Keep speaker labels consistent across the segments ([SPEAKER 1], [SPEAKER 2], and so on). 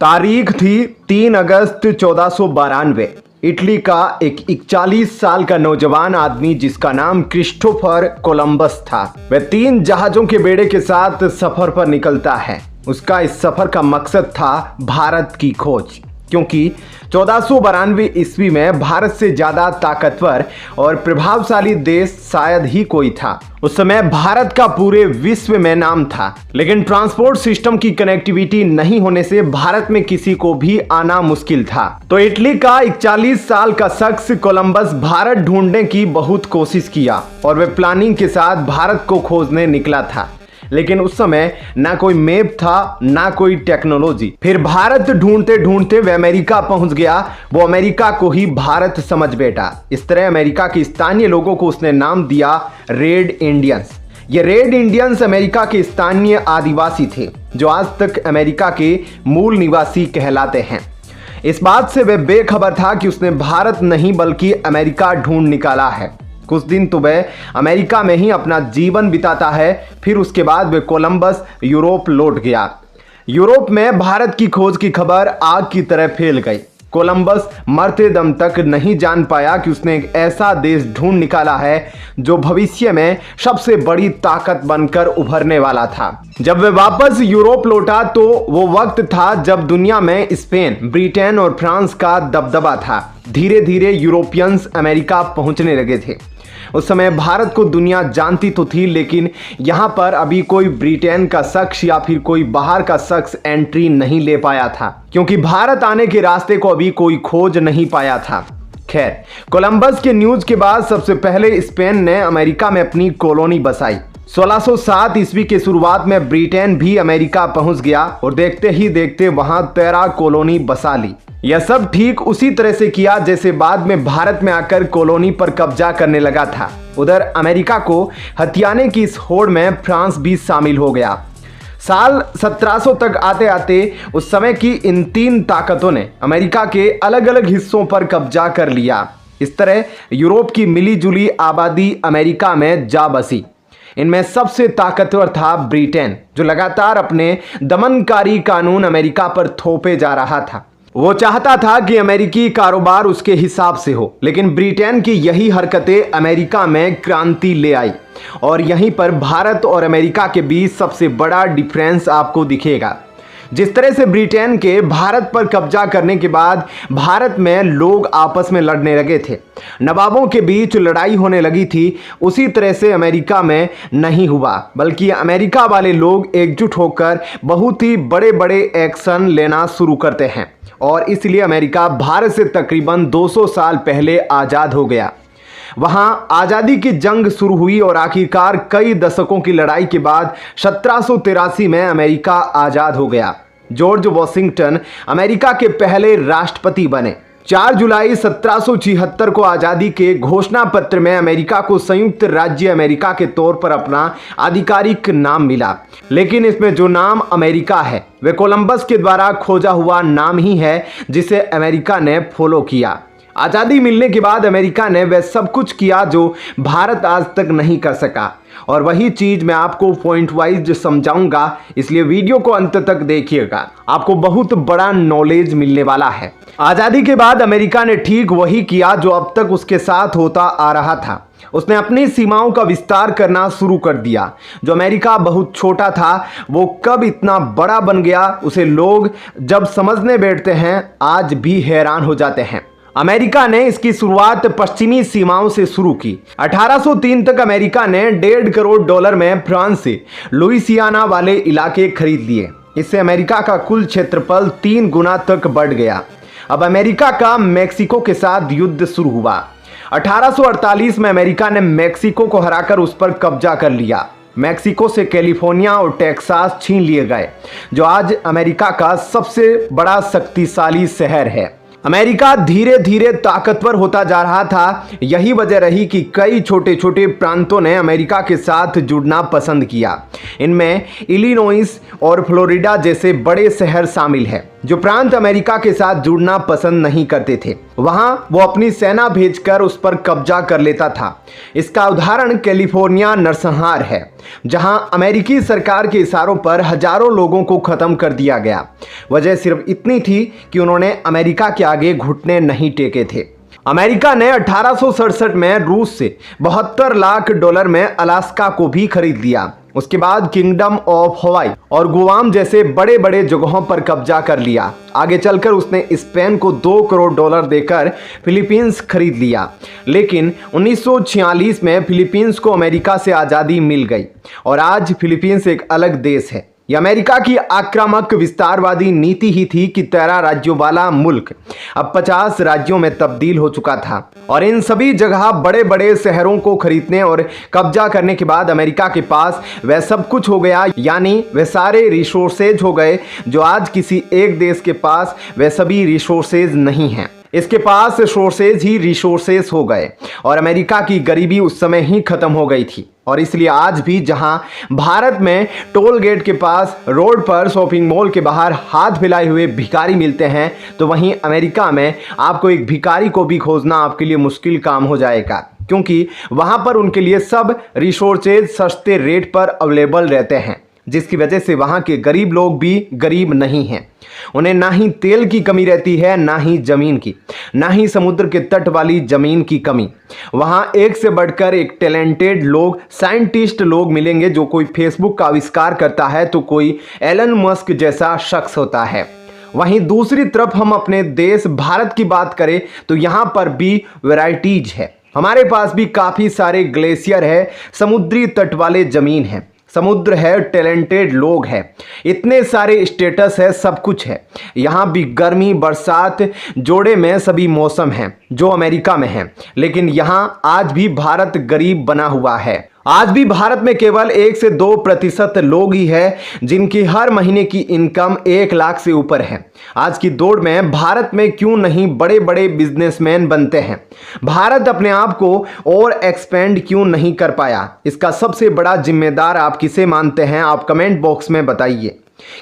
[SPEAKER 1] तारीख थी 3 अगस्त 1492। इटली का एक 41 साल का नौजवान आदमी जिसका नाम क्रिस्टोफर कोलंबस था, वह 3 जहाजों के बेड़े के साथ सफर पर निकलता है। उसका इस सफर का मकसद था भारत की खोज, क्योंकि 1492 ईस्वी में भारत से ज्यादा ताकतवर और प्रभावशाली देश शायद ही कोई था। उस समय भारत का पूरे विश्व में नाम था, लेकिन ट्रांसपोर्ट सिस्टम की कनेक्टिविटी नहीं होने से भारत में किसी को भी आना मुश्किल था। तो इटली का 41 साल का शख्स कोलंबस भारत ढूंढने की बहुत कोशिश किया और वह प्लानिंग के साथ भारत को खोजने निकला था। लेकिन उस समय ना कोई मैप था ना कोई टेक्नोलॉजी। फिर भारत ढूंढते ढूंढते वह अमेरिका पहुंच गया। वो अमेरिका को ही भारत समझ बैठा। इस तरह अमेरिका के स्थानीय लोगों को उसने नाम दिया रेड इंडियंस। ये रेड इंडियंस अमेरिका के स्थानीय आदिवासी थे, जो आज तक अमेरिका के मूल निवासी कहलाते हैं। इस बात से वह बेखबर था कि उसने भारत नहीं बल्कि अमेरिका ढूंढ निकाला है। कुछ दिन तो वह अमेरिका में ही अपना जीवन बिताता है। फिर उसके बाद वह कोलंबस यूरोप लौट गया। यूरोप में भारत की खोज की खबर आग की तरह फैल गई। कोलंबस मरते दम तक नहीं जान पाया कि उसने एक ऐसा देश ढूंढ निकाला है जो भविष्य में सबसे बड़ी ताकत बनकर उभरने वाला था। जब वह वापस यूरोप लौटा तो वो वक्त था जब दुनिया में स्पेन, ब्रिटेन और फ्रांस का दबदबा था। धीरे धीरे यूरोपियंस अमेरिका पहुंचने लगे थे। उस समय भारत को दुनिया जानती तो थी, लेकिन यहाँ पर अभी कोई ब्रिटेन का शख्स या फिर कोई बाहर का शख्स एंट्री नहीं ले पाया था, क्योंकि भारत आने के रास्ते को अभी कोई खोज नहीं पाया था। खैर, कोलंबस के न्यूज के बाद सबसे पहले स्पेन ने अमेरिका में अपनी कॉलोनी बसाई। 1607 ईस्वी के शुरुआत में ब्रिटेन भी अमेरिका पहुंच गया और देखते ही देखते वहां 13 कॉलोनी बसा ली। यह सब ठीक उसी तरह से किया जैसे बाद में भारत में आकर कॉलोनी पर कब्जा करने लगा था। उधर अमेरिका को हथियाने की इस होड़ में फ्रांस भी शामिल हो गया। साल 1700 तक आते आते उस समय की इन 3 ताकतों ने अमेरिका के अलग अलग हिस्सों पर कब्जा कर लिया। इस तरह यूरोप की मिली जुली आबादी अमेरिका में जा बसी। इनमें सबसे ताकतवर था ब्रिटेन, जो लगातार अपने दमनकारी कानून अमेरिका पर थोपे जा रहा था। वो चाहता था कि अमेरिकी कारोबार उसके हिसाब से हो, लेकिन ब्रिटेन की यही हरकतें अमेरिका में क्रांति ले आई। और यहीं पर भारत और अमेरिका के बीच सबसे बड़ा डिफरेंस आपको दिखेगा। जिस तरह से ब्रिटेन के भारत पर कब्जा करने के बाद भारत में लोग आपस में लड़ने लगे थे, नवाबों के बीच लड़ाई होने लगी थी, उसी तरह से अमेरिका में नहीं हुआ, बल्कि अमेरिका वाले लोग एकजुट होकर बहुत ही बड़े बड़े एक्शन लेना शुरू करते हैं। और इसलिए अमेरिका भारत से तकरीबन 200 साल पहले आज़ाद हो गया। वहां आज़ादी की जंग शुरू हुई और आखिरकार कई दशकों की लड़ाई के बाद 1783 में अमेरिका आज़ाद हो गया। जॉर्ज वॉशिंगटन अमेरिका के पहले राष्ट्रपति बने। 4 जुलाई 1776 को आज़ादी के घोषणा पत्र में अमेरिका को संयुक्त राज्य अमेरिका के तौर पर अपना आधिकारिक नाम मिला। लेकिन इसमें जो नाम अमेरिका है वह कोलंबस के द्वारा खोजा हुआ नाम ही है, जिसे अमेरिका ने फॉलो किया। आज़ादी मिलने के बाद अमेरिका ने वह सब कुछ किया जो भारत आज तक नहीं कर सका, और वही चीज़ मैं आपको पॉइंट वाइज समझाऊंगा, इसलिए वीडियो को अंत तक देखिएगा। आपको बहुत बड़ा नॉलेज मिलने वाला है। आज़ादी के बाद अमेरिका ने ठीक वही किया जो अब तक उसके साथ होता आ रहा था। उसने अपनी सीमाओं का विस्तार करना शुरू कर दिया। जो अमेरिका बहुत छोटा था वो कब इतना बड़ा बन गया, उसे लोग जब समझने बैठते हैं आज भी हैरान हो जाते हैं। अमेरिका ने इसकी शुरुआत पश्चिमी सीमाओं से शुरू की। 1803 तक अमेरिका ने $1.5 करोड़ में फ्रांस से लुइसियाना वाले इलाके खरीद लिए। इससे अमेरिका का कुल क्षेत्रफल 3 गुना तक बढ़ गया। अब अमेरिका का मेक्सिको के साथ युद्ध शुरू हुआ। 1848 में अमेरिका ने मेक्सिको को हराकर उस पर कब्जा कर लिया। मेक्सिको से कैलिफोर्निया और टेक्सास छीन लिए गए, जो आज अमेरिका का सबसे बड़ा शक्तिशाली शहर है। अमेरिका धीरे धीरे ताकतवर होता जा रहा था। यही वजह रही कि कई छोटे छोटे प्रांतों ने अमेरिका के साथ जुड़ना पसंद किया। इनमें इलिनोइस और फ्लोरिडा जैसे बड़े शहर शामिल हैं, जो प्रांत अमेरिका के साथ जुड़ना पसंद नहीं करते थे, वहां वो अपनी सेना भेजकर उस पर कब्जा कर लेता था। इसका उदाहरण कैलिफोर्निया नरसंहार है, जहां अमेरिकी सरकार के इशारों पर हजारों लोगों को खत्म कर दिया गया। वजह सिर्फ इतनी थी कि उन्होंने अमेरिका के आगे घुटने नहीं टेके थे। अमेरिका ने 1867 में रूस से $72 लाख में अलास्का को भी खरीद लिया। उसके बाद किंगडम ऑफ हवाई और गुआम जैसे बड़े बड़े जगहों पर कब्जा कर लिया। आगे चलकर उसने स्पेन को $2 करोड़ देकर फिलीपींस खरीद लिया। लेकिन 1946 में फिलीपींस को अमेरिका से आज़ादी मिल गई और आज फिलीपींस एक अलग देश है। यह अमेरिका की आक्रामक विस्तारवादी नीति ही थी कि 13 राज्यों वाला मुल्क अब 50 राज्यों में तब्दील हो चुका था और इन सभी जगह बड़े बड़े शहरों को खरीदने और कब्जा करने के बाद अमेरिका के पास वह सब कुछ हो गया, यानी वह सारे रिसोर्सेज हो गए जो आज किसी एक देश के पास वह सभी रिसोर्सेज नहीं हैं। इसके पास सोर्सेज ही रिसोर्सेज हो गए और अमेरिका की गरीबी उस समय ही खत्म हो गई थी। और इसलिए आज भी जहां भारत में टोल गेट के पास, रोड पर, शॉपिंग मॉल के बाहर हाथ फैलाए हुए भिखारी मिलते हैं, तो वहीं अमेरिका में आपको एक भिखारी को भी खोजना आपके लिए मुश्किल काम हो जाएगा, क्योंकि वहां पर उनके लिए सब रिसोर्सेज सस्ते रेट पर अवेलेबल रहते हैं, जिसकी वजह से वहाँ के गरीब लोग भी गरीब नहीं हैं। उन्हें ना ही तेल की कमी रहती है, ना ही ज़मीन की, ना ही समुद्र के तट वाली ज़मीन की कमी। वहाँ एक से बढ़कर एक टैलेंटेड लोग, साइंटिस्ट लोग मिलेंगे। जो कोई फेसबुक का आविष्कार करता है तो कोई एलन मस्क जैसा शख्स होता है। वहीं दूसरी तरफ हम अपने देश भारत की बात करें तो यहाँ पर भी वैरायटीज है। हमारे पास भी काफ़ी सारे ग्लेशियर है, समुद्री तट वाले ज़मीन है, समुद्र है, टैलेंटेड लोग हैं, इतने सारे स्टेटस है, सब कुछ है। यहाँ भी गर्मी बरसात जोड़े में सभी मौसम हैं जो अमेरिका में हैं। लेकिन यहाँ आज भी भारत गरीब बना हुआ है। आज भी भारत में केवल 1 से 2% लोग ही है जिनकी हर महीने की इनकम 1 लाख से ऊपर है। आज की दौड़ में भारत में क्यों नहीं बड़े बड़े बिजनेसमैन बनते हैं? भारत अपने आप को और एक्सपेंड क्यों नहीं कर पाया? इसका सबसे बड़ा जिम्मेदार आप किसे मानते हैं? आप कमेंट बॉक्स में बताइए।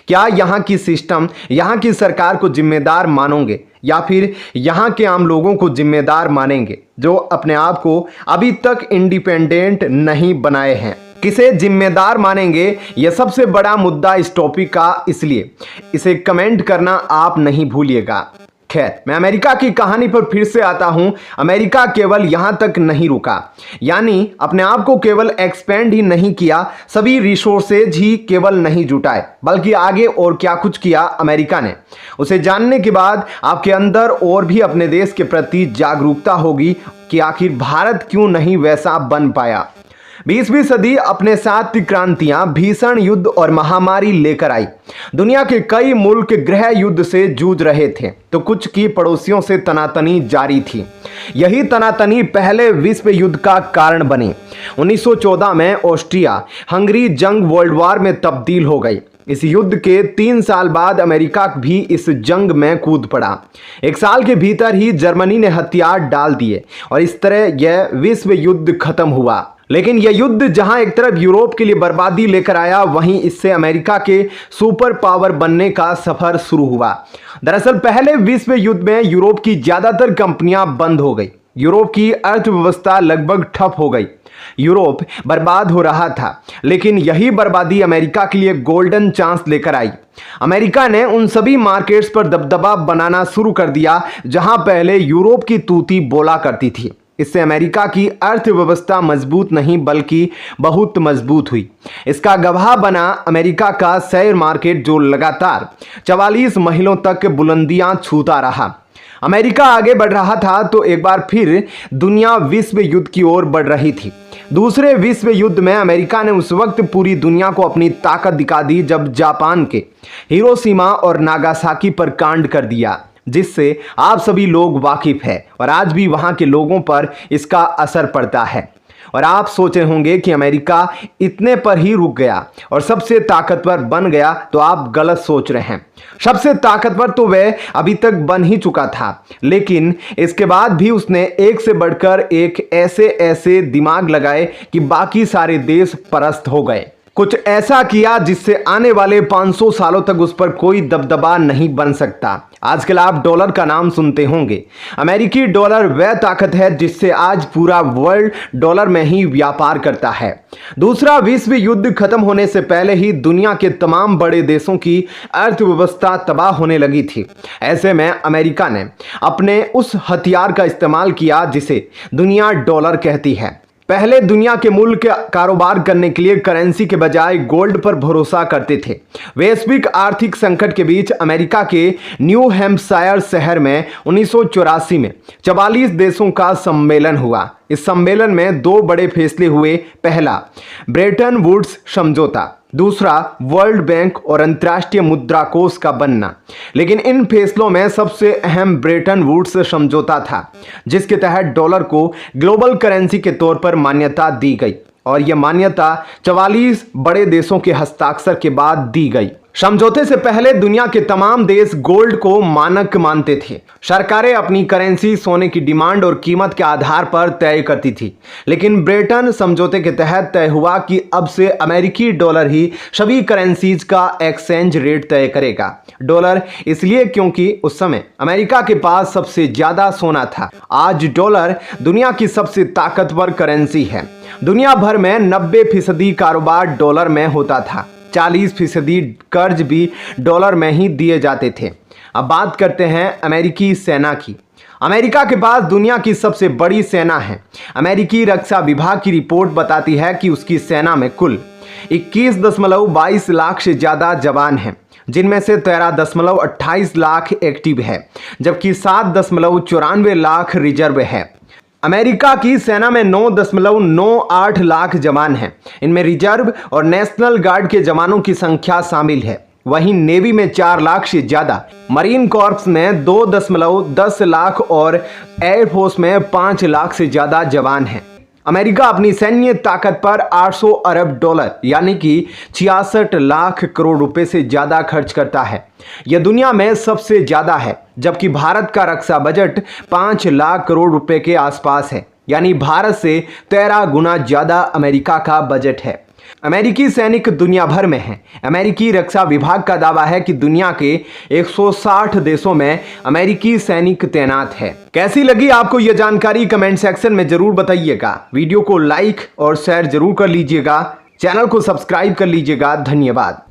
[SPEAKER 1] क्या यहाँ की सिस्टम, यहाँ की सरकार को जिम्मेदार मानोगे या फिर यहाँ के आम लोगों को जिम्मेदार मानेंगे जो अपने आप को अभी तक इंडिपेंडेंट नहीं बनाए हैं? किसे जिम्मेदार मानेंगे? यह सबसे बड़ा मुद्दा इस टॉपिक का, इसलिए इसे कमेंट करना आप नहीं भूलिएगा। खैर, मैं अमेरिका की कहानी पर फिर से आता हूं। अमेरिका केवल यहां तक नहीं रुका, यानी अपने आप को केवल एक्सपेंड ही नहीं किया, सभी रिसोर्सेज ही केवल नहीं जुटाए, बल्कि आगे और क्या कुछ किया अमेरिका ने। उसे जानने के बाद आपके अंदर और भी अपने देश के प्रति जागरूकता होगी कि आखिर भारत क्यों नहीं वैसा बन पाया। 20वीं सदी अपने साथ क्रांतियां, भीषण युद्ध और महामारी लेकर आई। दुनिया के कई मुल्क गृह युद्ध से जूझ रहे थे तो कुछ की पड़ोसियों से तनातनी जारी थी। यही तनातनी पहले विश्व युद्ध का कारण बनी। 1914 में ऑस्ट्रिया हंगरी जंग वर्ल्ड वॉर में तब्दील हो गई। इस युद्ध के 3 साल बाद अमेरिका भी इस जंग में कूद पड़ा। 1 साल के भीतर ही जर्मनी ने हथियार डाल दिए और इस तरह यह विश्व युद्ध खत्म हुआ। लेकिन यह युद्ध जहां एक तरफ यूरोप के लिए बर्बादी लेकर आया, वहीं इससे अमेरिका के सुपर पावर बनने का सफर शुरू हुआ। दरअसल पहले विश्व युद्ध में यूरोप की ज्यादातर कंपनियां बंद हो गई। यूरोप की अर्थव्यवस्था लगभग ठप हो गई। यूरोप बर्बाद हो रहा था, लेकिन यही बर्बादी अमेरिका के लिए गोल्डन चांस लेकर आई। अमेरिका ने उन सभी मार्केट्स पर दबदबा बनाना शुरू कर दिया जहां पहले यूरोप की तूती बोला करती थी। इससे अमेरिका की अर्थव्यवस्था मजबूत नहीं बल्कि बहुत मजबूत हुई। इसका गवाह बना अमेरिका का शेयर मार्केट जो लगातार 44 महीनों तक बुलंदियां छूता रहा। अमेरिका आगे बढ़ रहा था तो एक बार फिर दुनिया विश्व युद्ध की ओर बढ़ रही थी। दूसरे विश्व युद्ध में अमेरिका ने उस वक्त पूरी दुनिया को अपनी ताकत दिखा दी जब जापान के हिरोशिमा और नागासाकी पर कांड कर दिया, जिससे आप सभी लोग वाकिफ हैं और आज भी वहां के लोगों पर इसका असर पड़ता है। और आप सोच रहे होंगे कि अमेरिका इतने पर ही रुक गया और सबसे ताकतवर बन गया, तो आप गलत सोच रहे हैं। सबसे ताकतवर तो वह अभी तक बन ही चुका था, लेकिन इसके बाद भी उसने एक से बढ़कर एक ऐसे दिमाग लगाए कि बाकी सारे देश परास्त हो गए। कुछ ऐसा किया जिससे आने वाले 500 सालों तक उस पर कोई दबदबा नहीं बन सकता। आजकल आप डॉलर का नाम सुनते होंगे। अमेरिकी डॉलर वह ताकत है जिससे आज पूरा वर्ल्ड डॉलर में ही व्यापार करता है। दूसरा विश्व युद्ध खत्म होने से पहले ही दुनिया के तमाम बड़े देशों की अर्थव्यवस्था तबाह होने लगी थी। ऐसे में अमेरिका ने अपने उस हथियार का इस्तेमाल किया जिसे दुनिया डॉलर कहती है। पहले दुनिया के मुल्क कारोबार करने के लिए करेंसी के बजाय गोल्ड पर भरोसा करते थे। वैश्विक आर्थिक संकट के बीच अमेरिका के न्यू हैम्पशायर शहर में 1984 में 44 देशों का सम्मेलन हुआ। इस सम्मेलन में दो बड़े फैसले हुए। पहला, ब्रेटन वुड्स समझौता। दूसरा, वर्ल्ड बैंक और अंतर्राष्ट्रीय मुद्रा कोष का बनना। लेकिन इन फैसलों में सबसे अहम ब्रेटन वुड्स समझौता था, जिसके तहत डॉलर को ग्लोबल करेंसी के तौर पर मान्यता दी गई और यह मान्यता 44 बड़े देशों के हस्ताक्षर के बाद दी गई। समझौते से पहले दुनिया के तमाम देश गोल्ड को मानक मानते थे। सरकारें अपनी करेंसी सोने की डिमांड और कीमत के आधार पर तय करती थी। लेकिन ब्रेटन समझौते के तहत तय हुआ कि अब से अमेरिकी डॉलर ही सभी करेंसीज का एक्सचेंज रेट तय करेगा। डॉलर इसलिए क्योंकि उस समय अमेरिका के पास सबसे ज्यादा सोना था। आज डॉलर दुनिया की सबसे ताकतवर करेंसी है। दुनिया भर में 90% कारोबार डॉलर में होता था। 40% कर्ज भी डॉलर में ही दिए जाते थे। अब बात करते हैं अमेरिकी सेना की। अमेरिका के पास दुनिया की सबसे बड़ी सेना है। अमेरिकी रक्षा विभाग की रिपोर्ट बताती है कि उसकी सेना में कुल 21.22 लाख से ज़्यादा जवान हैं, जिनमें से 13.28 लाख एक्टिव है, जबकि 7.94 लाख रिजर्व है। अमेरिका की सेना में 9.98 लाख जवान हैं। इनमें रिजर्व और नेशनल गार्ड के जवानों की संख्या शामिल है। वहीं नेवी में 4 लाख से ज्यादा, मरीन कॉर्प्स में 2.10 लाख और एयरफोर्स में 5 लाख से ज्यादा जवान हैं। अमेरिका अपनी सैन्य ताकत पर 800 अरब डॉलर यानी कि 66 लाख करोड़ रुपए से ज्यादा खर्च करता है। यह दुनिया में सबसे ज्यादा है, जबकि भारत का रक्षा बजट 5 लाख करोड़ रुपए के आसपास है, यानी भारत से 13 गुना ज्यादा अमेरिका का बजट है। अमेरिकी सैनिक दुनिया भर में हैं। अमेरिकी रक्षा विभाग का दावा है कि दुनिया के 160 देशों में अमेरिकी सैनिक तैनात है। कैसी लगी आपको यह जानकारी कमेंट सेक्शन में जरूर बताइएगा। वीडियो को लाइक और शेयर जरूर कर लीजिएगा। चैनल को सब्सक्राइब कर लीजिएगा। धन्यवाद।